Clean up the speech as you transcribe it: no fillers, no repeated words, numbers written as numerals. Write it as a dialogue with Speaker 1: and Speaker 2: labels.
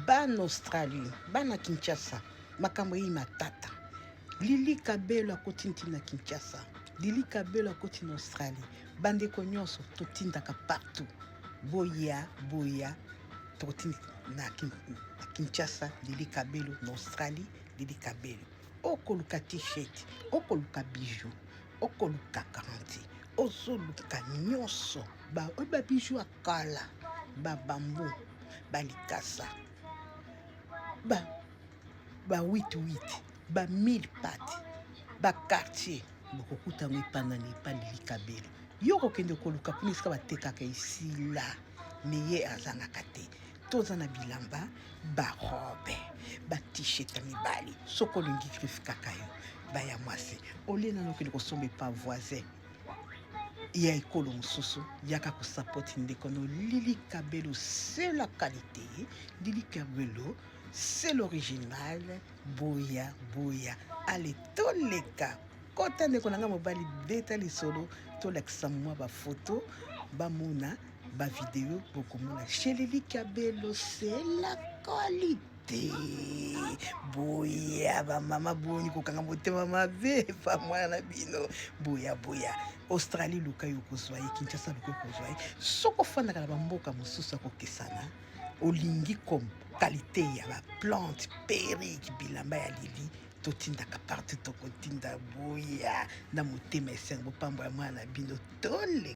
Speaker 1: bana Australie, bana Kinshasa, makambo hii matata. Lili Kabelo akoti ntina Kinshasa, Lili Kabelo akoti na Australie, bandeko nyonso totindaka partout. Boya totinda na Kinshasa, Lili Kabelo na Australie, Lili Kabelo. Okoluka t-shirt, okoluka bijou, okoluka garanti, ozoluka nyonso, ba bijou akala, ba bambo, ba likasa, ba 8-8, ba 1000 pati, ba quartier, bokokuta ngo epanani epa Lili Kabelo. Yo kokende koluka kuna esika batekaka esila, me ye azangaka te. Toza na bilamba, ba robe, ba t-shirt ya mibali, soko olingi griffe kaka yo, baya mwasi. Olena nokende kosomba epa voisin ya ekolo mosusu, yaka kosapoti ndeko no Lili Kabelo, c'est la qualité. Lili Kabelo, c'est l'original. Boya. Allez, toleka. Kota ndeko nanga mobali beta lisolo, tolakisa mwa ba photo, ba mona, ba vidéo, bokomona. Chez Lili Kabelo, c'est la qualité. Boya, ba mama boni kokanga motema mabe, pa mwana bino. Boya. Australie luka yo kozwa ye, Kinshasa luka yo kozwa ye. Soko fandaka na bamboka mosusu akokesana, olingi comme qualité ya ba plante, perruque, bilamba ya Lili, totindaka partout, tokotinda boya na motema esengo pambo ya mwana bino tole.